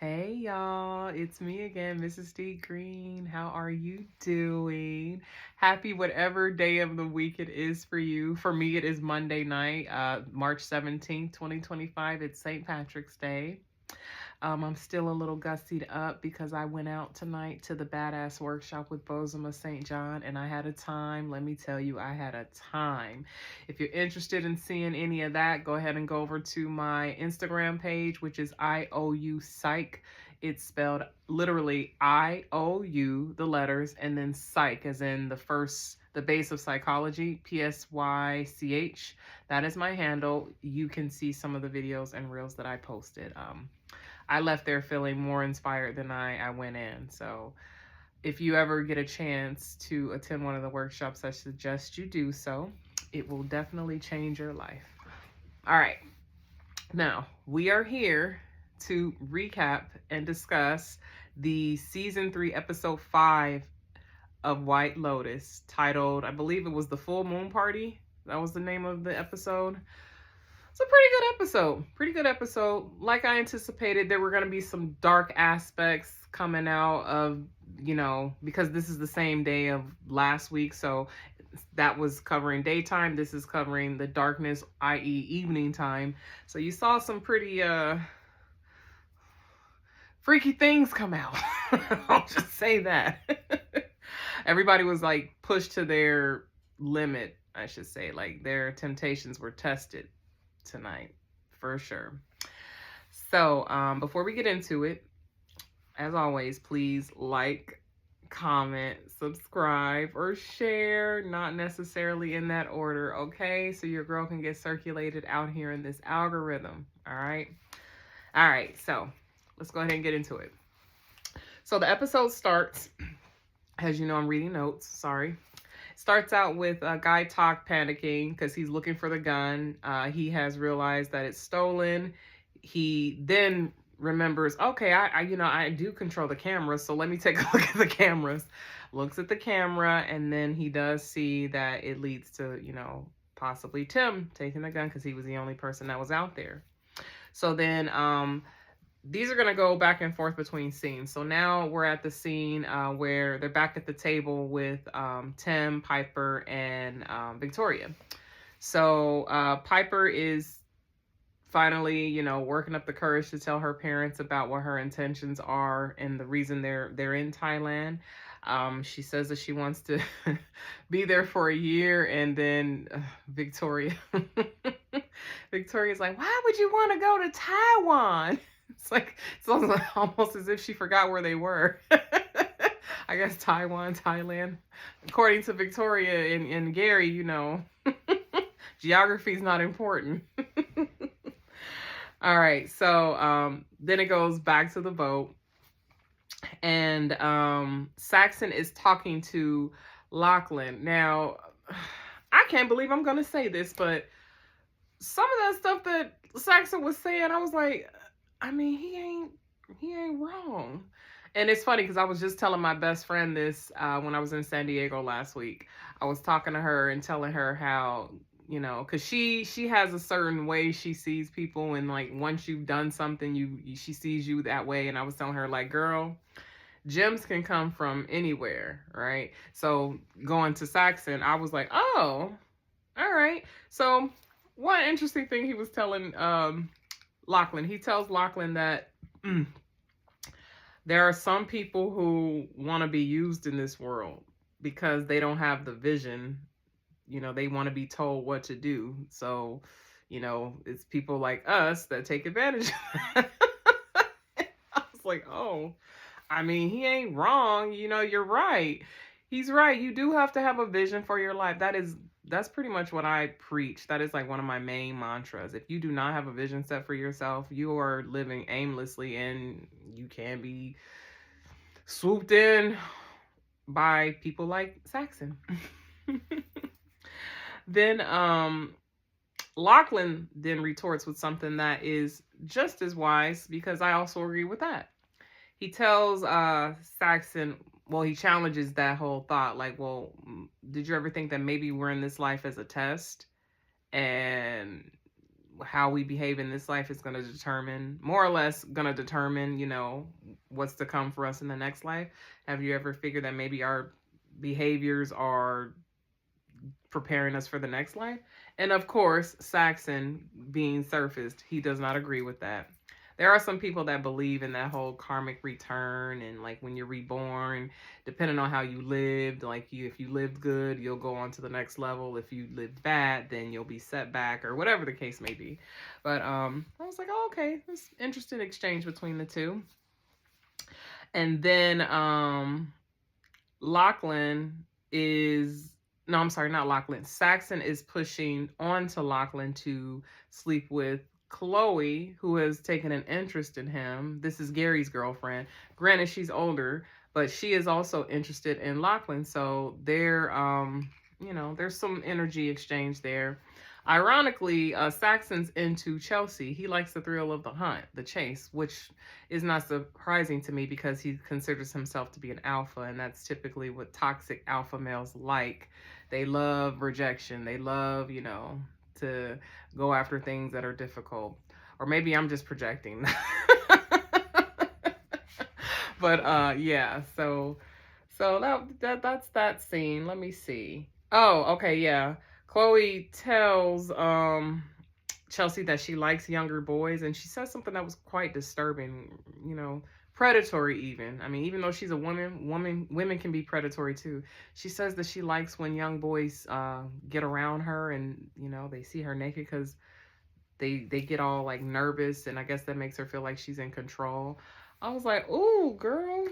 Hey y'all, it's me again, Mrs. D Green. How are you doing? Happy whatever day of the week it is for you. For me, it is Monday night, March 17th, 2025. It's St. Patrick's Day. I'm still a little gussied up because I went out tonight to the Badass Workshop with Bozoma St. John and I had a time. Let me tell you, I had a time. If you're interested in seeing any of that, go ahead and go over to my Instagram page, which is IOU Psych. It's spelled literally IOU, the letters, and then psych, as in the base of psychology, PSYCH. That is my handle. You can see some of the videos and reels that I posted. I left there feeling more inspired than I went in. So if you ever get a chance to attend one of the workshops, I suggest you do so. It will definitely change your life. All right. Now, we are here to recap and discuss the season 3, episode 5 of White Lotus, titled, I believe it was The Full Moon Party. That was the name of the episode. It's a pretty good episode. Pretty good episode. Like I anticipated, there were going to be some dark aspects coming out of, because this is the same day of last week. So that was covering daytime. This is covering the darkness, i.e. evening time. So you saw some pretty freaky things come out. I'll just say that. Everybody was like pushed to their limit, I should say. Like their temptations were tested tonight, for sure. So before we get into it, as always, please like, comment, subscribe, or share. Not necessarily in that order, okay? So your girl can get circulated out here in this algorithm. All right. So let's go ahead and get into it. So the episode starts, as you know, I'm reading notes. Sorry. Starts out with Guy Talk panicking because he's looking for the gun. He has realized that it's stolen. He then remembers, okay, I do control the camera, so let me take a look at the cameras. Looks at the camera, and then he does see that it leads to, possibly Tim taking the gun because he was the only person that was out there. So then these are going to go back and forth between scenes. So now we're at the scene where they're back at the table with Tim, Piper, and Victoria. So Piper is finally, working up the courage to tell her parents about what her intentions are and the reason they're in Thailand. She says that she wants to be there for a year, and then Victoria's like, why would you want to go to Taiwan? It's almost as if she forgot where they were. I guess Taiwan, Thailand. According to Victoria and Gary, geography is not important. All right, so then it goes back to the boat. And Saxon is talking to Lachlan. Now, I can't believe I'm going to say this, but some of that stuff that Saxon was saying, I was like, I mean, he ain't wrong. And it's funny because I was just telling my best friend this when I was in San Diego last week. I was talking to her and telling her how, because she has a certain way she sees people, and like once you've done something, she sees you that way. And I was telling her, like, girl, gems can come from anywhere, right? So going to Saxon, I was like, oh, all right. So one interesting thing he was telling Lachlan. He tells Lachlan that there are some people who want to be used in this world because they don't have the vision. They want to be told what to do. So, it's people like us that take advantage of that. I was like, oh, I mean, he ain't wrong. You're right. He's right. You do have to have a vision for your life. That's pretty much what I preach. That is like one of my main mantras. If you do not have a vision set for yourself, you are living aimlessly, and you can be swooped in by people like Saxon. Then Lachlan then retorts with something that is just as wise, because I also agree with that. He tells Saxon, well, he challenges that whole thought, like, well, did you ever think that maybe we're in this life as a test? And how we behave in this life is going to determine, more or less, going to determine, you know, what's to come for us in the next life. Have you ever figured that maybe our behaviors are preparing us for the next life? And of course, Saxon being surfaced, he does not agree with that. There are some people that believe in that whole karmic return, and like when you're reborn, depending on how you lived, like if you lived good, you'll go on to the next level. If you lived bad, then you'll be set back, or whatever the case may be. But I was like, oh, okay, this interesting exchange between the two. And then Lachlan is, no, I'm sorry, not Lachlan. Saxon is pushing on to Lachlan to sleep with Chloe, who has taken an interest in him. This is Gary's girlfriend. Granted, she's older, but she is also interested in Lachlan. So there, you know, there's some energy exchange there. Ironically, Saxon's into Chelsea. He likes the thrill of the hunt, the chase, which is not surprising to me because he considers himself to be an alpha, and that's typically what toxic alpha males like. They love rejection. They love, you know, to go after things that are difficult. Or maybe I'm just projecting. But yeah, so that's that scene. Let me see. Oh, okay, yeah. Chloe tells Chelsea that she likes younger boys, and she says something that was quite disturbing, you know, predatory even. I mean, even though she's a women can be predatory too. She says that she likes when young boys get around her and, you know, they see her naked because they get all like nervous, and I guess that makes her feel like she's in control. I was like, "Ooh, girl.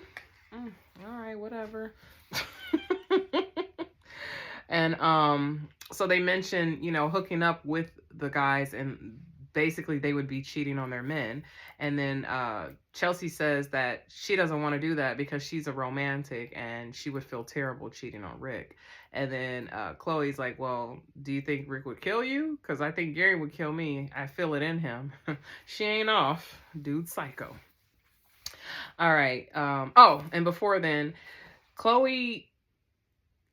All right, whatever." And so they mentioned, you know, hooking up with the guys, and basically they would be cheating on their men. And then Chelsea says that she doesn't want to do that because she's a romantic and she would feel terrible cheating on Rick. And then Chloe's like, well, do you think Rick would kill you? Because I think Gary would kill me. I feel it in him. She ain't off. Dude, psycho. All right. Oh, and before then, Chloe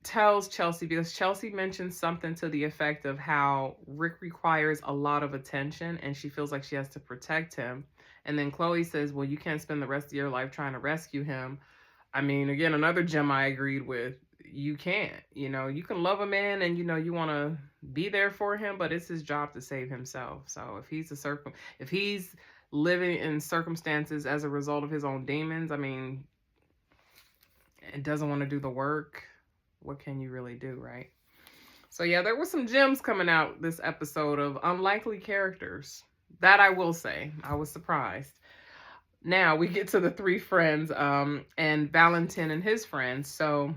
tells Chelsea, because Chelsea mentions something to the effect of how Rick requires a lot of attention and she feels like she has to protect him. And then Chloe says, well, you can't spend the rest of your life trying to rescue him. I mean, again, another gem I agreed with. You can't, you know, you can love a man and, you know, you want to be there for him, but it's his job to save himself. So if he's living in circumstances as a result of his own demons, I mean, and doesn't want to do the work, what can you really do, right? So yeah, there were some gems coming out this episode of unlikely characters. That I will say. I was surprised. Now we get to the three friends, and Valentin and his friends. So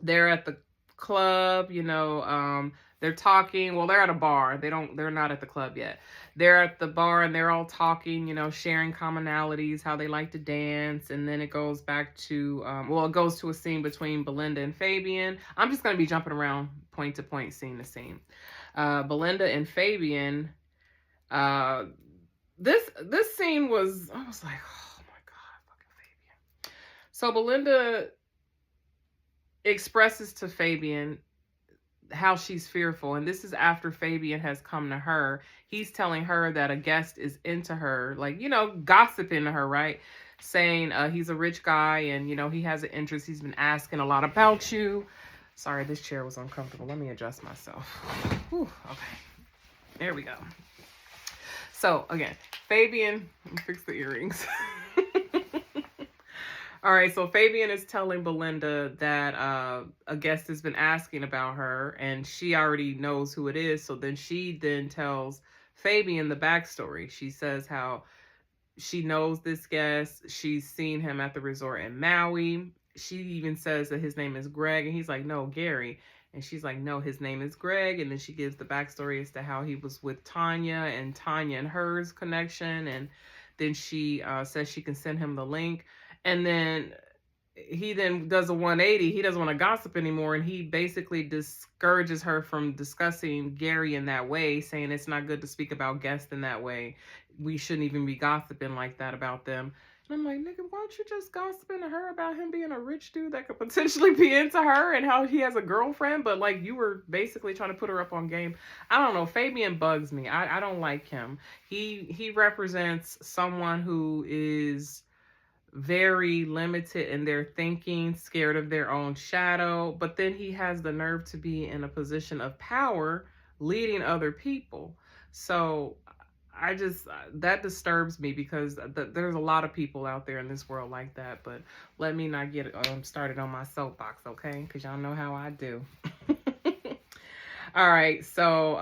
they're at the club, you know, they're talking. Well, they're at a bar. They're not at the club yet. They're at the bar and they're all talking, you know, sharing commonalities, how they like to dance. And then it goes back to, it goes to a scene between Belinda and Fabian. I'm just going to be jumping around point to point, scene to scene. Belinda and Fabian, this scene was, I was like, oh my God, fucking Fabian. So Belinda expresses to Fabian how she's fearful, and this is after Fabian has come to her. He's telling her that a guest is into her, like, you know, gossiping to her, right? Saying he's a rich guy and, you know, he has an interest. He's been asking a lot about you. Sorry, this chair was uncomfortable. Let me adjust myself. Whew, okay, there we go. So again, Fabian, let me fix the earrings. All right, so Fabian is telling Belinda that a guest has been asking about her, and she already knows who it is. So then she tells Fabian the backstory. She says how she knows this guest. She's seen him at the resort in Maui. She even says that his name is Greg, and he's like, no, Gary. And she's like, no, his name is Greg. And then she gives the backstory as to how he was with Tanya and hers connection. And then she says she can send him the link. And then he then does a 180. He doesn't want to gossip anymore. And he basically discourages her from discussing Gary in that way, saying it's not good to speak about guests in that way. We shouldn't even be gossiping like that about them. I'm like, nigga, why don't you just gossiping to her about him being a rich dude that could potentially be into her and how he has a girlfriend? But like, you were basically trying to put her up on game. I don't know. Fabian bugs me. I don't like him. He represents someone who is very limited in their thinking, scared of their own shadow, but then he has the nerve to be in a position of power leading other people. So I just that disturbs me because there's a lot of people out there in this world like that. But let me not get started on my soapbox, okay? Because y'all know how I do. All right, so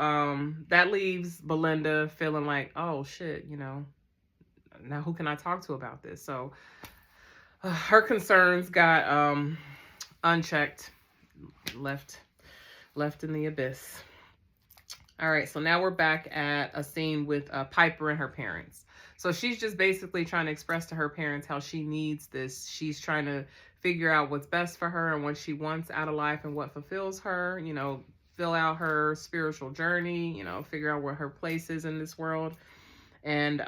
that leaves Belinda feeling like, oh shit, now who can I talk to about this? So her concerns got unchecked, left in the abyss. All right, so now we're back at a scene with Piper and her parents. So she's just basically trying to express to her parents how she needs this. She's trying to figure out what's best for her and what she wants out of life and what fulfills her, fill out her spiritual journey, figure out where her place is in this world. And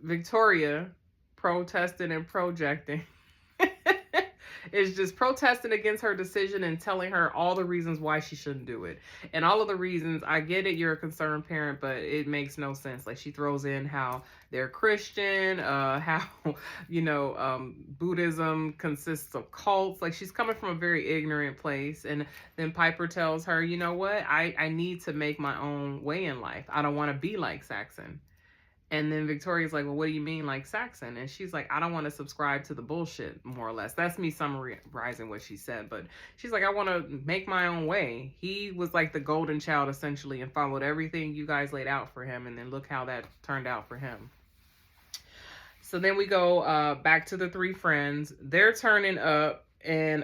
Victoria, protesting and projecting, is just protesting against her decision and telling her all the reasons why she shouldn't do it. And all of the reasons, I get it, you're a concerned parent, but it makes no sense. Like, she throws in how they're Christian, how, Buddhism consists of cults. Like, she's coming from a very ignorant place. And then Piper tells her, you know what, I need to make my own way in life. I don't want to be like Saxon. And then Victoria's like, well, what do you mean like Saxon? And she's like, I don't want to subscribe to the bullshit, more or less. That's me summarizing what she said. But she's like, I want to make my own way. He was like the golden child, essentially, and followed everything you guys laid out for him. And then look how that turned out for him. So then we go back to the three friends. They're turning up and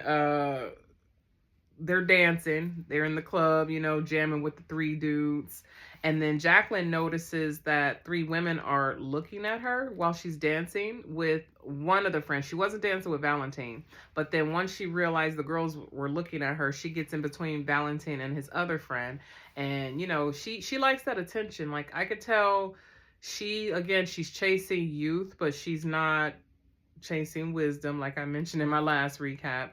they're dancing. They're in the club, jamming with the three dudes. And then Jacqueline notices that three women are looking at her while she's dancing with one of the friends. She wasn't dancing with Valentine. But then once she realized the girls were looking at her, she gets in between Valentine and his other friend. And, she likes that attention. Like, I could tell she's chasing youth, but she's not chasing wisdom, like I mentioned in my last recap.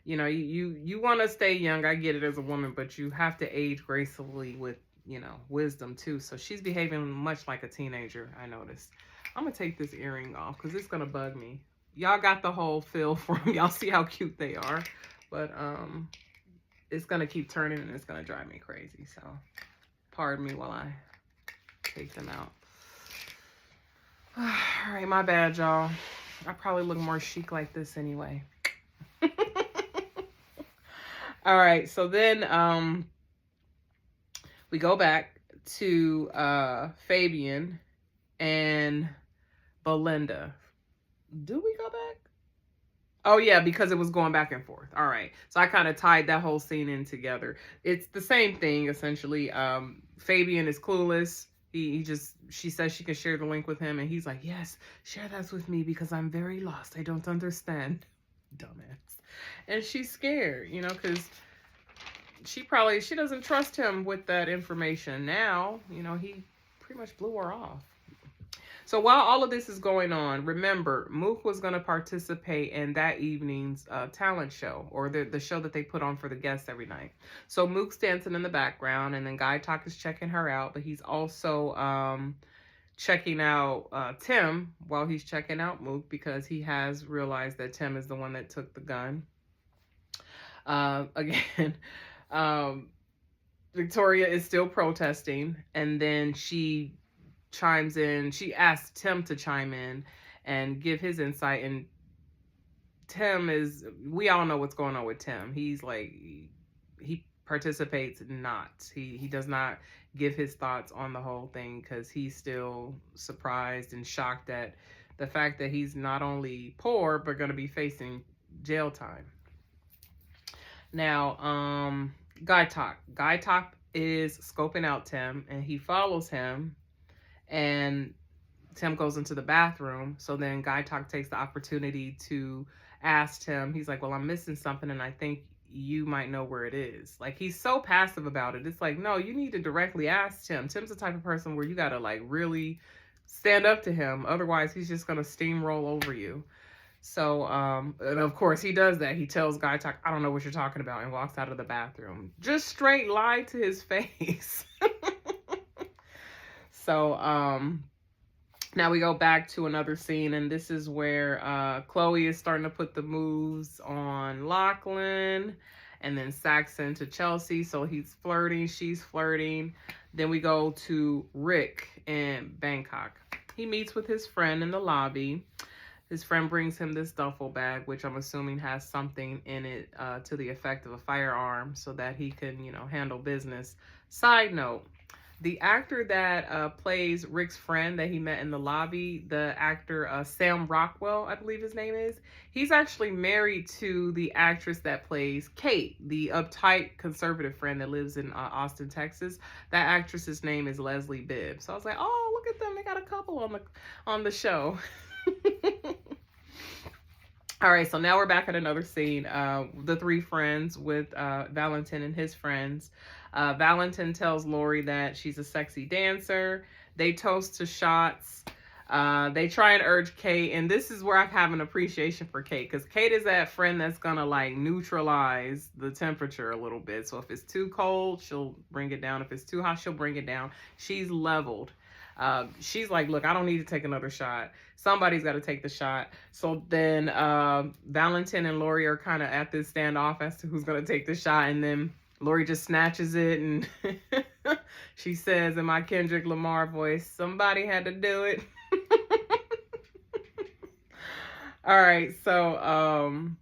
You want to stay young. I get it as a woman, but you have to age gracefully with, wisdom too. So she's behaving much like a teenager, I noticed. I'm going to take this earring off because it's going to bug me. Y'all got the whole feel for them. Y'all see how cute they are. But it's going to keep turning and it's going to drive me crazy. So pardon me while I take them out. All right, my bad, y'all. I probably look more chic like this anyway. All right, so then we go back to Fabian and Belinda. Do we go back? Oh, yeah, because it was going back and forth. All right, so I kind of tied that whole scene in together. It's the same thing, essentially. Fabian is clueless. She says she can share the link with him, and he's like, yes, share that with me because I'm very lost. I don't understand. Dumbass. And she's scared, because she doesn't trust him with that information. Now, he pretty much blew her off. So while all of this is going on, remember, Mook was going to participate in that evening's talent show, or the show that they put on for the guests every night. So Mook's dancing in the background, and then Guy Talk is checking her out, but he's also checking out Tim while he's checking out Mook, because he has realized that Tim is the one that took the gun. Again, Victoria is still protesting, and then she chimes in. She asked Tim to chime in and give his insight, and we all know what's going on with Tim. He's like, he participates not. He does not give his thoughts on the whole thing because he's still surprised and shocked at the fact that he's not only poor but going to be facing jail time. Now, Guy Talk is scoping out Tim, and he follows him, and Tim goes into the bathroom. So then Guy Talk takes the opportunity to ask Tim. He's like, well, I'm missing something, and I think you might know where it is. Like, he's so passive about it. It's like, no, you need to directly ask Tim. Tim's the type of person where you got to, like, really stand up to him. Otherwise, he's just going to steamroll over you. So, and of course, he does that. He tells Guy Talk, I don't know what you're talking about, and walks out of the bathroom. Just straight lie to his face. So, now we go back to another scene, and this is where Chloe is starting to put the moves on Lachlan, and then Saxon to Chelsea. So he's flirting, she's flirting. Then we go to Rick in Bangkok. He meets with his friend in the lobby. His friend brings him this duffel bag, which I'm assuming has something in it to the effect of a firearm so that he can, you know, handle business. Side note, the actor that plays Rick's friend that he met in the lobby, the actor Sam Rockwell, I believe his name is, he's actually married to the actress that plays Kate, the uptight conservative friend that lives in Austin, Texas. That actress's name is Leslie Bibb. So I was like, oh, look at them. They got a couple on the show. All right, so now we're back at another scene. The three friends with Valentin and his friends. Valentin tells Lori that she's a sexy dancer. They toast to shots. They try and urge Kate, and this is where I have an appreciation for Kate, because Kate is that friend that's gonna like neutralize the temperature a little bit. So if it's too cold, she'll bring it down. If it's too hot, she'll bring it down. She's leveled. She's like, look, I don't need to take another shot. Somebody's got to take the shot. So then Valentin and Lori are kind of at this standoff as to who's going to take the shot. And then Lori just snatches it and she says in my Kendrick Lamar voice, somebody had to do it. All right, so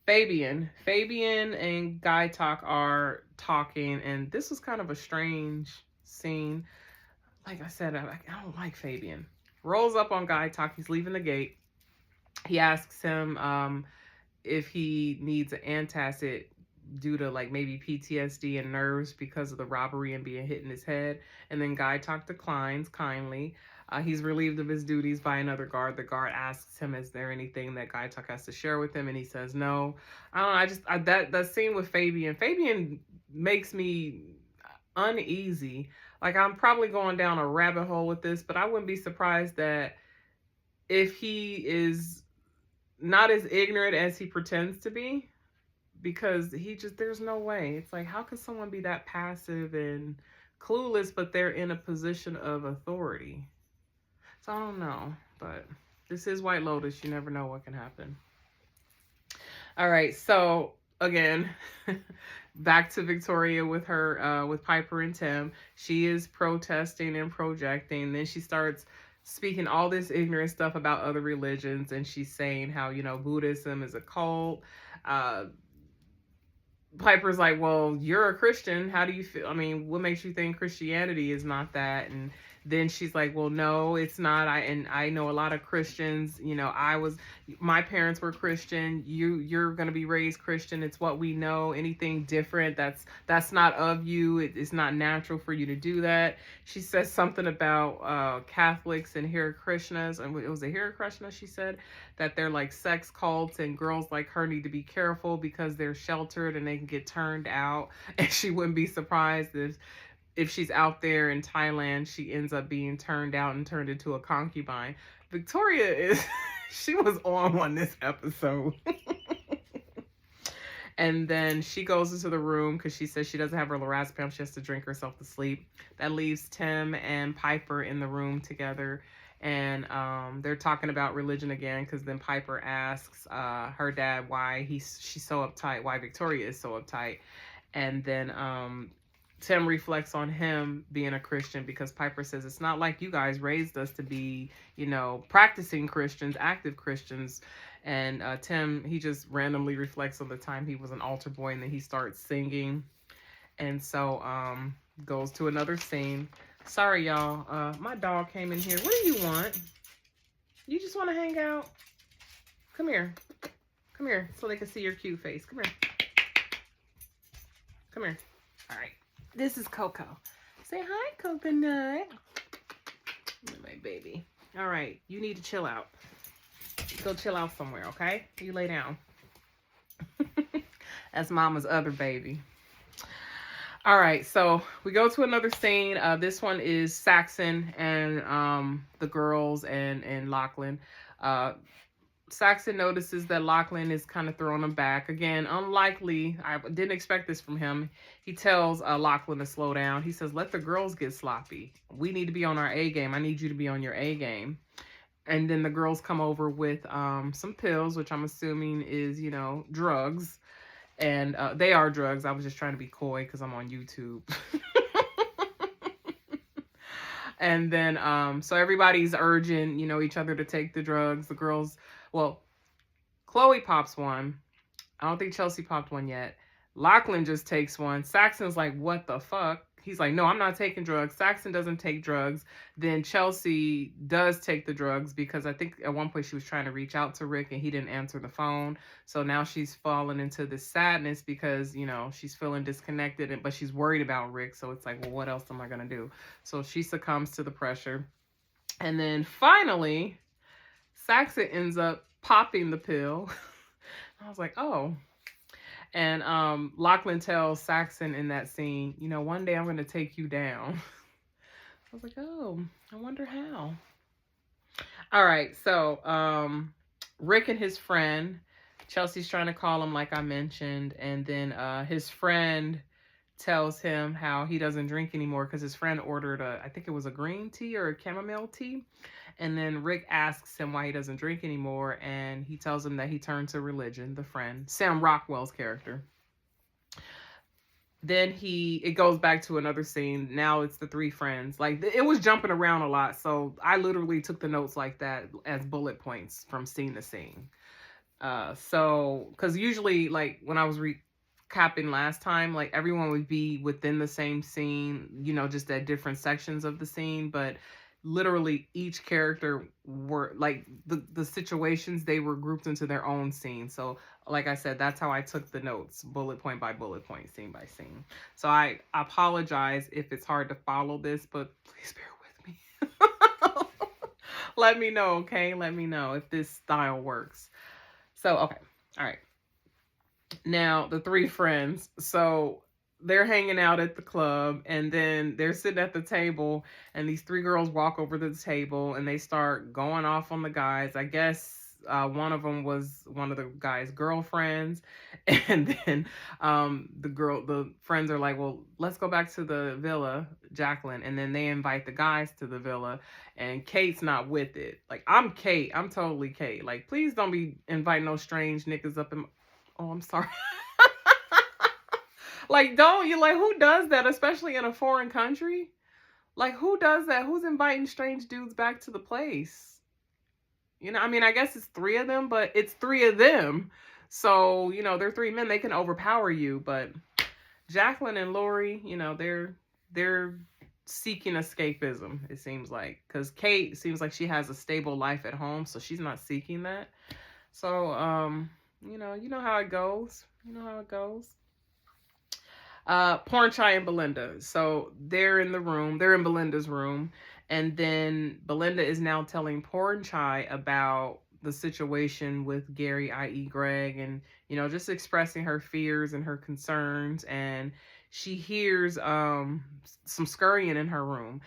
Fabian and Guy Talk are talking, and this was kind of a strange scene. Like I said, I don't like Fabian. Rolls up on Guy Talk. He's leaving the gate. He asks him if he needs an antacid due to like maybe PTSD and nerves because of the robbery and being hit in his head. And then Guy Talk declines kindly. He's relieved of his duties by another guard. The guard asks him, is there anything that Guy Talk has to share with him? And he says no. I don't know. That scene with Fabian makes me uneasy. Like, I'm probably going down a rabbit hole with this, but I wouldn't be surprised that if he is not as ignorant as he pretends to be, because there's no way. It's like, how can someone be that passive and clueless, but they're in a position of authority? So I don't know, but this is White Lotus. You never know what can happen. All right, so again, back to Victoria with her, with Piper and Tim. She is protesting and projecting. Then she starts speaking all this ignorant stuff about other religions. And she's saying how, you know, Buddhism is a cult. Piper's like, well, you're a Christian. How do you feel? I mean, what makes you think Christianity is not that? And then she's like, well, no, it's not. I know a lot of Christians, you know, my parents were Christian. You're going to be raised Christian. It's what we know. Anything different, that's not of you. It's not natural for you to do that. She says something about Catholics and Hare Krishnas, and it was a Hare Krishna, she said, that they're like sex cults, and girls like her need to be careful because they're sheltered and they can get turned out. And she wouldn't be surprised if she's out there in Thailand, she ends up being turned out and turned into a concubine. Victoria she was on one this episode. And then she goes into the room because she says she doesn't have her lorazepam. She has to drink herself to sleep. That leaves Tim and Piper in the room together. And they're talking about religion again, because then Piper asks her dad why she's so uptight, why Victoria is so uptight. And then Tim reflects on him being a Christian, because Piper says, it's not like you guys raised us to be, you know, practicing Christians, active Christians. And Tim, he just randomly reflects on the time he was an altar boy, and then he starts singing. And so goes to another scene. Sorry, y'all. My dog came in here. What do you want? You just want to hang out? Come here. Come here so they can see your cute face. Come here. Come here. All right. This is Coco. Say hi, Coconut. My baby. All right. You need to chill out. Go chill out somewhere, okay? You lay down. That's Mama's other baby. All right, so we go to another scene. This one is Saxon and the girls and Lachlan. Uh, Saxon notices that Lachlan is kind of throwing him back. Again, unlikely. I didn't expect this from him. He tells Lachlan to slow down. He says, let the girls get sloppy. We need to be on our A game. I need you to be on your A game. And then the girls come over with some pills, which I'm assuming is, drugs. And they are drugs. I was just trying to be coy because I'm on YouTube. And then, so everybody's urging, each other to take the drugs. The girls, well, Chloe pops one. I don't think Chelsea popped one yet. Lachlan just takes one. Saxon's like, what the fuck? He's like, no, I'm not taking drugs. Saxon doesn't take drugs. Then Chelsea does take the drugs because I think at one point she was trying to reach out to Rick and he didn't answer the phone. So now she's fallen into this sadness because, she's feeling disconnected, but she's worried about Rick. So it's like, well, what else am I going to do? So she succumbs to the pressure. And then finally, Saxon ends up popping the pill. I was like, oh. And Lachlan tells Saxon in that scene, one day I'm going to take you down. I was like, oh, I wonder how. All right, so Rick and his friend, Chelsea's trying to call him like I mentioned, and then his friend tells him how he doesn't drink anymore because his friend ordered I think it was a green tea or a chamomile tea. And then Rick asks him why he doesn't drink anymore, and he tells him that he turned to religion, the friend, Sam Rockwell's character. Then it goes back to another scene. Now it's the three friends. Like, it was jumping around a lot, so I literally took the notes like that as bullet points from scene to scene. So, because usually, like, when I was recapping last time, like, everyone would be within the same scene, just at different sections of the scene, but literally each character were like the situations, they were grouped into their own scene. So like I said, that's how I took the notes, bullet point by bullet point, scene by scene. So I apologize if it's hard to follow this, but please bear with me. Let me know, okay? Let me know if this style works. So, okay. All right. Now, the three friends. So they're hanging out at the club, and then they're sitting at the table, and these three girls walk over to the table and they start going off on the guys. I guess one of them was one of the guys' girlfriends. And then the friends are like, well, let's go back to the villa, Jacqueline. And then they invite the guys to the villa, and Kate's not with it. Like, I'm Kate. I'm totally Kate. Like, please don't be inviting no strange niggas up in oh, I'm sorry. Like, don't you, like, who does that, especially in a foreign country? Like, who does that? Who's inviting strange dudes back to the place? I mean, I guess it's three of them, but it's three of them. So, they're three men. They can overpower you. But Jacqueline and Lori, they're seeking escapism, it seems like. Because Kate seems like she has a stable life at home, so she's not seeking that. So, you know how it goes. You know how it goes. Porn Chai and Belinda. So they're in the room. They're in Belinda's room. And then Belinda is now telling Porn Chai about the situation with Gary, i.e. Greg, and, just expressing her fears and her concerns. And she hears some scurrying in her room.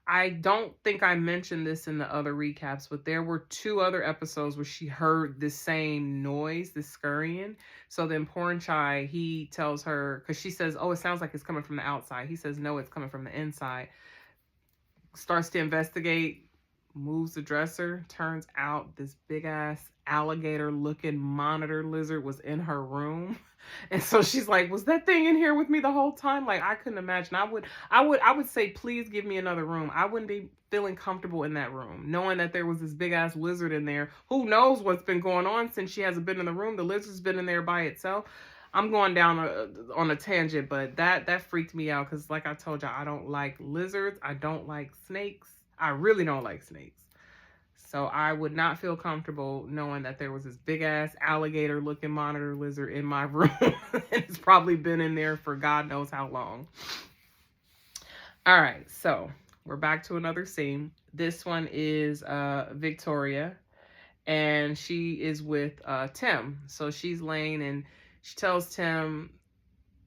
I don't think I mentioned this in the other recaps, but there were 2 other episodes where she heard the same noise, this scurrying. So then Porn Chai, he tells her, because she says, oh, it sounds like it's coming from the outside. He says, no, it's coming from the inside. Starts to investigate, moves the dresser. Turns out this big ass alligator looking monitor lizard was in her room. And so she's like, was that thing in here with me the whole time? Like, I couldn't imagine. I would say, please give me another room. I wouldn't be feeling comfortable in that room, knowing that there was this big ass lizard in there. Who knows what's been going on since she hasn't been in the room. The lizard's been in there by itself. I'm going down on a tangent, but that freaked me out because, like I told y'all, I don't like lizards. I don't like snakes. I really don't like snakes. So I would not feel comfortable knowing that there was this big ass alligator looking monitor lizard in my room. And it's probably been in there for God knows how long. All right, so we're back to another scene. This one is Victoria, and she is with Tim. So she's laying, and she tells Tim,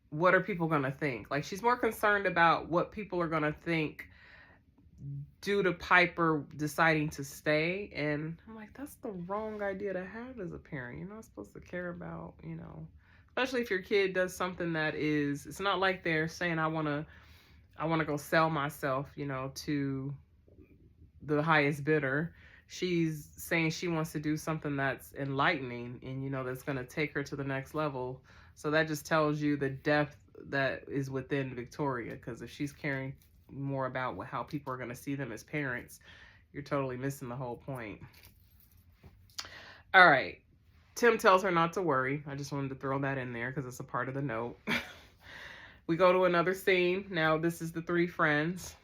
what are people going to think? Like, she's more concerned about what people are going to think due to Piper deciding to stay. And I'm like, that's the wrong idea to have as a parent. You're not supposed to care about, especially if your kid does something that is, it's not like they're saying, I want to go sell myself, to the highest bidder. She's saying she wants to do something that's enlightening and, that's going to take her to the next level. So that just tells you the depth that is within Victoria. Because if she's caring more about how people are going to see them as parents, you're totally missing the whole point. All right. Tim tells her not to worry. I just wanted to throw that in there because it's a part of the note. We go to another scene. Now, this is the three friends.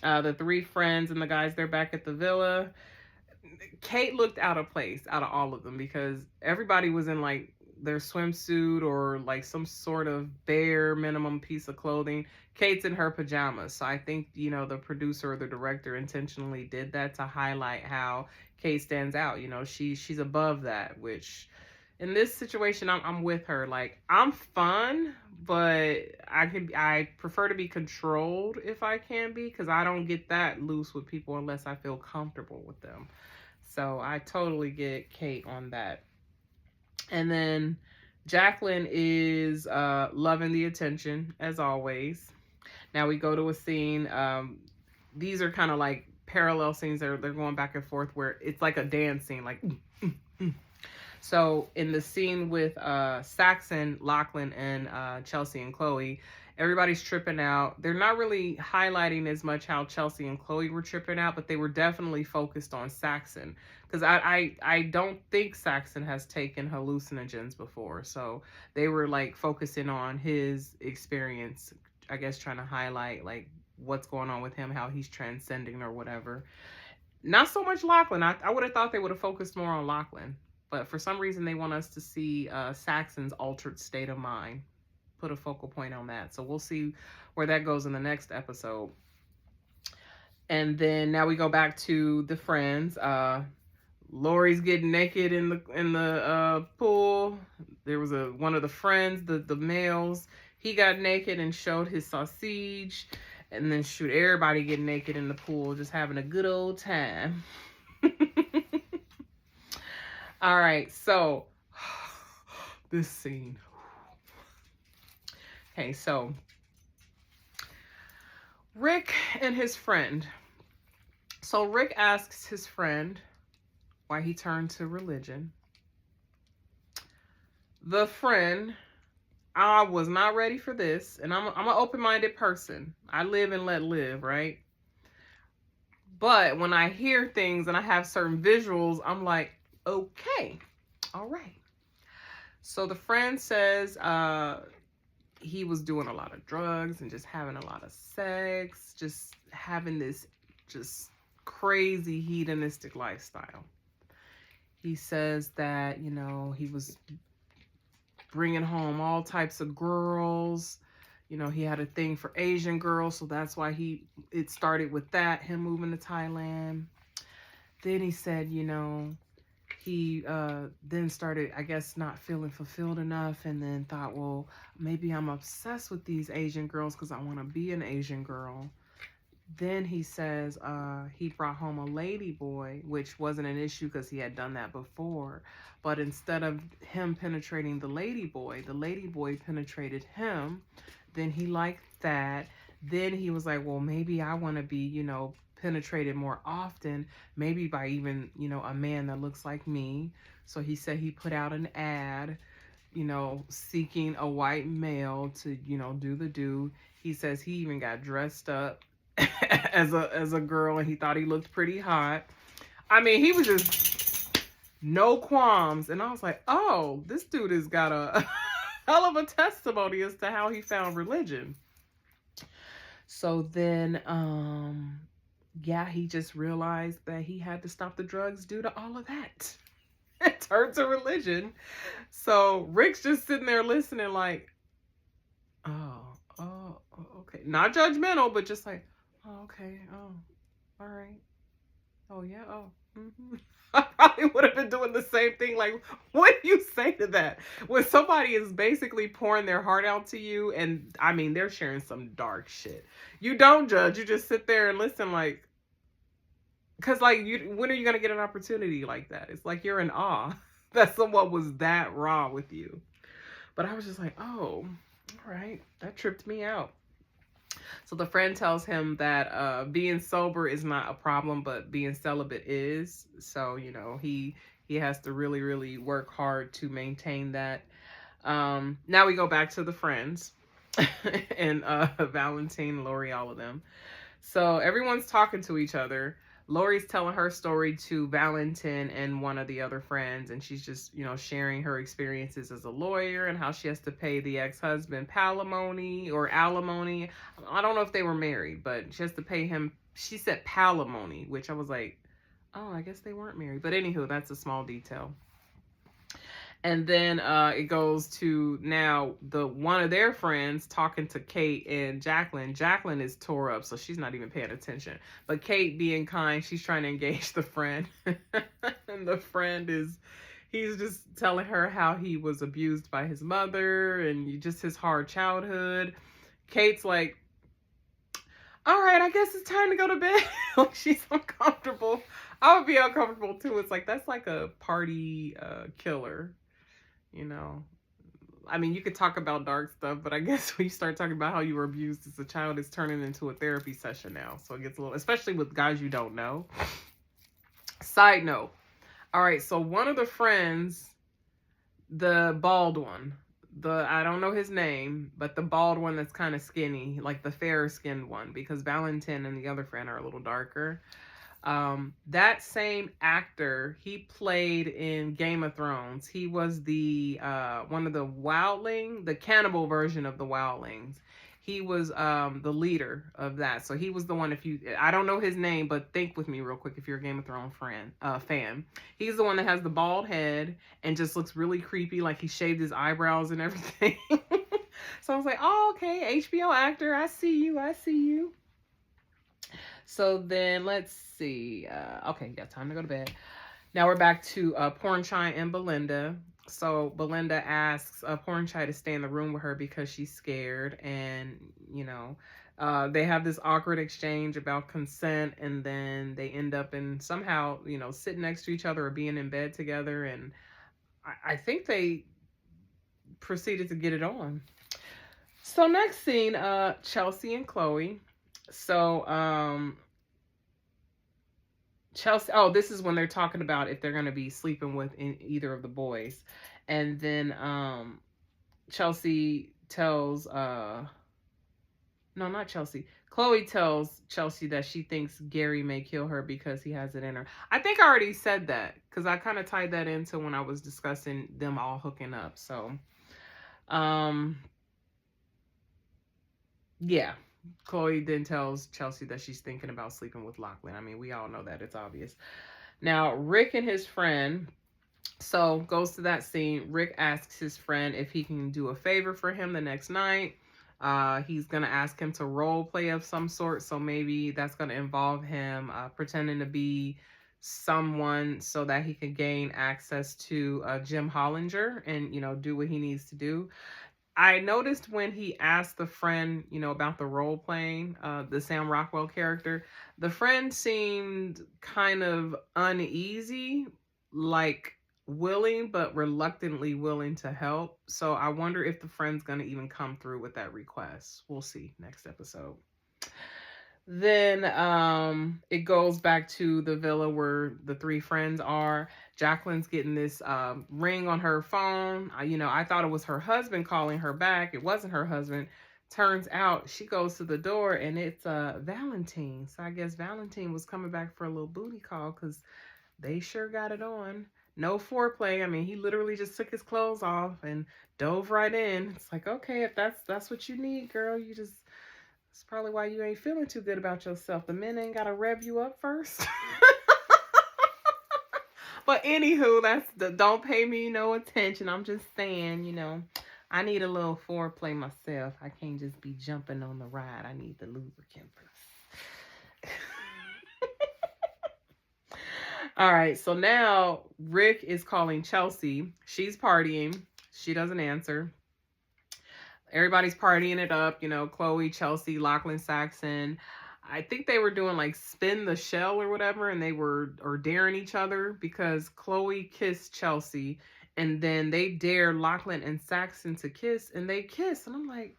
The three friends and the guys, they're back at the villa. Kate looked out of place out of all of them because everybody was in like their swimsuit or like some sort of bare minimum piece of clothing. Kate's in her pajamas. So I think, the producer or the director intentionally did that to highlight how Kate stands out. She's above that, which in this situation, I'm with her. Like, I'm fun, but I prefer to be controlled if I can be, because I don't get that loose with people unless I feel comfortable with them. So I totally get Kate on that. And then Jacqueline is loving the attention, as always. Now we go to a scene. These are kind of like parallel scenes. They're going back and forth where it's like a dance scene, like. So in the scene with Saxon, Lachlan, and Chelsea and Chloe, everybody's tripping out. They're not really highlighting as much how Chelsea and Chloe were tripping out, but they were definitely focused on Saxon. Because I don't think Saxon has taken hallucinogens before. So they were like focusing on his experience, I guess trying to highlight like what's going on with him, how he's transcending or whatever. Not so much Lachlan. I would have thought they would have focused more on Lachlan. But for some reason, they want us to see Saxon's altered state of mind. Put a focal point on that. So we'll see where that goes in the next episode. And then now we go back to the friends. Lori's getting naked in the pool. There was one of the friends, the males. He got naked and showed his sausage. And then everybody getting naked in the pool, just having a good old time. All right, so this scene. Okay, so Rick and his friend. So Rick asks his friend why he turned to religion. The friend, I was not ready for this, and I'm an open-minded person. I live and let live, right? But when I hear things and I have certain visuals, I'm like, okay, all right. So the friend says he was doing a lot of drugs and just having a lot of sex, just having this just crazy hedonistic lifestyle. He says that, he was bringing home all types of girls. He had a thing for Asian girls, so that's why it started with that, him moving to Thailand. Then he said, he then started, I guess, not feeling fulfilled enough, and then thought, well, maybe I'm obsessed with these Asian girls because I want to be an Asian girl. Then he says he brought home a lady boy, which wasn't an issue because he had done that before. But instead of him penetrating the lady boy penetrated him. Then he liked that. Then he was like, well, maybe I want to be, penetrated more often, maybe by even, a man that looks like me. So he said he put out an ad, seeking a white male to, do the do. He says he even got dressed up as a girl, and he thought he looked pretty hot. I mean, he was just no qualms. And I was like, oh, this dude has got a hell of a testimony as to how he found religion. So then, he just realized that he had to stop the drugs due to all of that. It turned to religion. So Rick's just sitting there listening like, oh, okay. Not judgmental, but just like, oh, okay. Oh, all right. Oh, yeah. Oh. I probably would have been doing the same thing. Like, what do you say to that? When somebody is basically pouring their heart out to you, and I mean, they're sharing some dark shit. You don't judge. You just sit there and listen, like, because, like, when are you going to get an opportunity like that? It's like you're in awe that someone was that raw with you. But I was just like, oh, all right. That tripped me out. So the friend tells him that being sober is not a problem, but being celibate is. So, he has to really, really work hard to maintain that. Now we go back to the friends and Valentine, Lori, all of them. So everyone's talking to each other. Lori's telling her story to Valentin and one of the other friends, and she's just, sharing her experiences as a lawyer and how she has to pay the ex-husband palimony or alimony. I don't know if they were married, but she has to pay him. She said palimony, which I was like, oh, I guess they weren't married. But anywho, that's a small detail. And then it goes to now the one of their friends talking to Kate and Jacqueline. Jacqueline is tore up, so she's not even paying attention. But Kate, being kind, she's trying to engage the friend. And the friend he's just telling her how he was abused by his mother and just his hard childhood. Kate's like, all right, I guess it's time to go to bed. Like, she's uncomfortable. I would be uncomfortable too. It's like, that's like a party killer. I mean, you could talk about dark stuff, but I guess when you start talking about how you were abused as a child, it's turning into a therapy session now. So it gets a little, especially with guys you don't know. Side note. All right, so one of the friends, the bald one, I don't know his name, but the bald one that's kind of skinny, like the fairer skinned one, because Valentin and the other friend are a little darker. That same actor, he played in Game of Thrones. He was the one of the wildling, the cannibal version of the wildlings. He was the leader of that. So he was the one. I don't know his name, but think with me real quick if you're a Game of Thrones fan. He's the one that has the bald head and just looks really creepy, like he shaved his eyebrows and everything. So I was like, oh, okay, HBO actor, I see you. So then let's see. Okay, yeah, time to go to bed. Now we're back to Pornchai and Belinda. So Belinda asks Pornchai to stay in the room with her because she's scared. And, they have this awkward exchange about consent. And then they end up in somehow, sitting next to each other or being in bed together. And I think they proceeded to get it on. So next scene, Chelsea and Chloe. So, Chelsea, oh, this is when they're talking about if they're going to be sleeping with either of the boys. And then, Chelsea tells, no, not Chelsea. Chloe tells Chelsea that she thinks Gary may kill her because he has it in her. I think I already said that because I kind of tied that into when I was discussing them all hooking up. So, yeah. Chloe then tells Chelsea that she's thinking about sleeping with Lachlan. I mean, we all know that. It's obvious. Now, Rick and his friend, so goes to that scene. Rick asks his friend if he can do a favor for him the next night. He's going to ask him to role play of some sort. So maybe that's going to involve him pretending to be someone so that he can gain access to Jim Hollinger and, do what he needs to do. I noticed when he asked the friend, about the role playing, the Sam Rockwell character, the friend seemed kind of uneasy, like willing, but reluctantly willing to help. So I wonder if the friend's going to even come through with that request. We'll see next episode. Then it goes back to the villa where the three friends are. Jacqueline's getting this ring on her phone. I thought it was her husband calling her back. It wasn't her husband. Turns out she goes to the door and it's Valentine. So I guess Valentine was coming back for a little booty call because they sure got it on. No foreplay. I mean, he literally just took his clothes off and dove right in. It's like, okay, if that's what you need, girl, it's probably why you ain't feeling too good about yourself. The men ain't got to rev you up first. But anywho, don't pay me no attention. I'm just saying, I need a little foreplay myself. I can't just be jumping on the ride. I need the lubricant first. All right, so now Rick is calling Chelsea. She's partying. She doesn't answer. Everybody's partying it up, Chloe, Chelsea, Lachlan, Saxon. I think they were doing like spin the shell or whatever, and they were or daring each other because Chloe kissed Chelsea, and then they dare Lachlan and Saxon to kiss, and they kiss, and I'm like,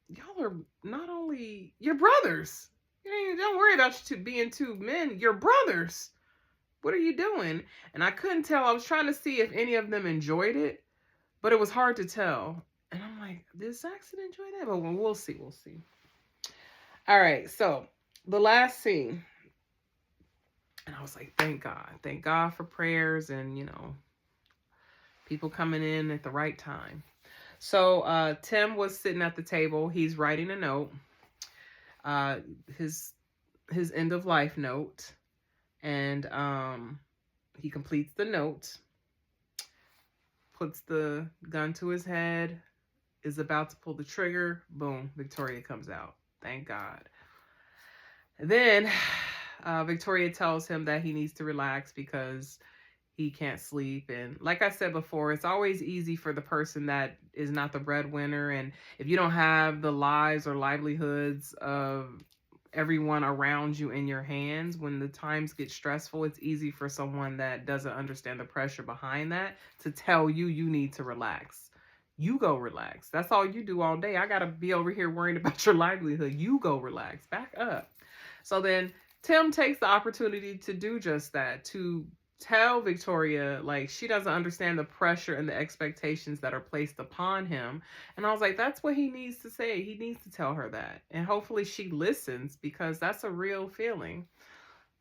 y'all are not only your brothers. Don't worry about you two being two men. You're brothers. What are you doing? And I couldn't tell. I was trying to see if any of them enjoyed it, but it was hard to tell. And I'm like, did Saxon enjoy that? But we'll see. We'll see. All right. So the last scene. And I was like, thank God. Thank God for prayers and, people coming in at the right time. So Tim was sitting at the table. He's writing a note. His end of life note. And he completes the note. Puts the gun to his head, is about to pull the trigger. Boom, Victoria comes out. Thank God. Then Victoria tells him that he needs to relax because he can't sleep. And like I said before, it's always easy for the person that is not the breadwinner. And if you don't have the lives or livelihoods of everyone around you in your hands, when the times get stressful, it's easy for someone that doesn't understand the pressure behind that to tell you need to relax. You go relax. That's all you do all day. I gotta be over here worrying about your livelihood. You go relax. Back up. So then Tim takes the opportunity to do just that, to tell Victoria like she doesn't understand the pressure and the expectations that are placed upon him. And I was like, that's what he needs to say. He needs to tell her that. And hopefully she listens, because that's a real feeling.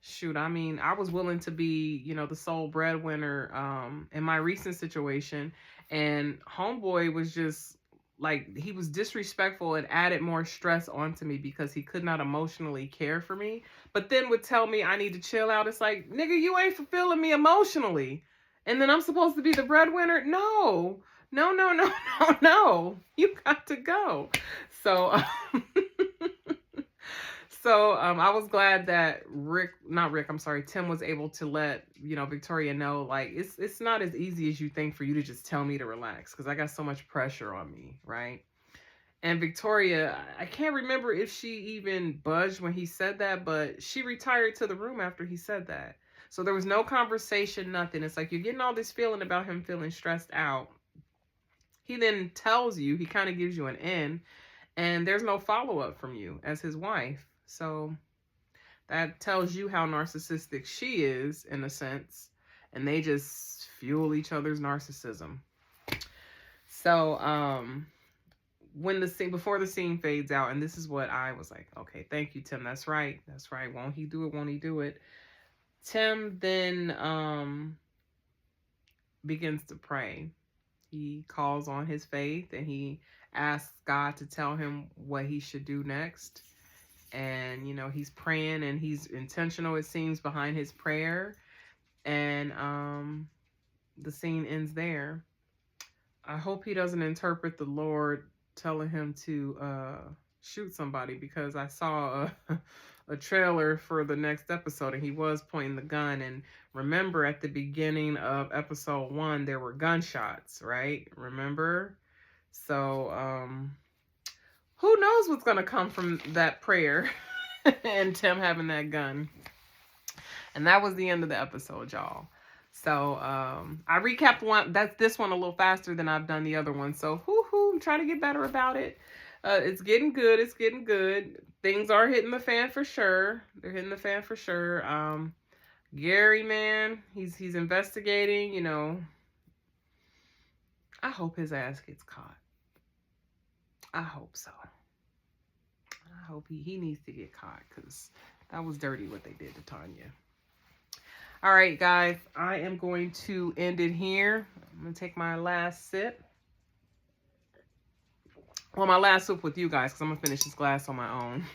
Shoot, I mean, I was willing to be, the sole breadwinner in my recent situation, and homeboy was just like, he was disrespectful and added more stress onto me because he could not emotionally care for me, but then would tell me I need to chill out. It's like, nigga, you ain't fulfilling me emotionally. And then I'm supposed to be the breadwinner? No. No, no, no, no, no. You got to go. So I was glad that Tim was able to let, Victoria know, like, it's not as easy as you think for you to just tell me to relax, because I got so much pressure on me, right? And Victoria, I can't remember if she even budged when he said that, but she retired to the room after he said that. So there was no conversation, nothing. It's like you're getting all this feeling about him feeling stressed out. He then tells you, he kind of gives you an in, and there's no follow-up from you as his wife. So that tells you how narcissistic she is, in a sense. And they just fuel each other's narcissism. So when before the scene fades out, and this is what I was like, okay, thank you, Tim. That's right. That's right. Won't he do it? Won't he do it? Tim then begins to pray. He calls on his faith, and he asks God to tell him what he should do next. And, he's praying, and he's intentional, it seems, behind his prayer. And the scene ends there. I hope he doesn't interpret the Lord telling him to shoot somebody, because I saw a trailer for the next episode, and he was pointing the gun. And remember, at the beginning of episode 1, there were gunshots, right? Remember? So who knows what's going to come from that prayer and Tim having that gun. And that was the end of the episode, y'all. So I recapped this one a little faster than I've done the other one. So I'm trying to get better about it. It's getting good. It's getting good. Things are hitting the fan for sure. They're hitting the fan for sure. Gary, man, he's investigating, I hope his ass gets caught. I hope so. I hope he needs to get caught, because that was dirty what they did to Tanya. All right, guys, I am going to end it here. I'm going to take my last sip. Well, my last sip with you guys, because I'm going to finish this glass on my own.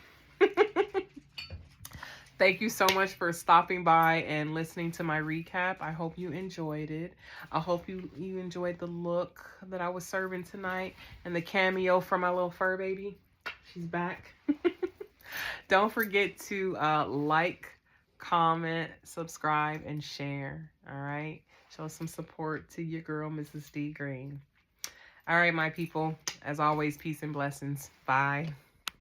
Thank you so much for stopping by and listening to my recap. I hope you enjoyed it. I hope you enjoyed the look that I was serving tonight, and the cameo from my little fur baby. She's back. Don't forget to like, comment, subscribe, and share. All right. Show some support to your girl, Mrs. D Green. All right, my people. As always, peace and blessings. Bye.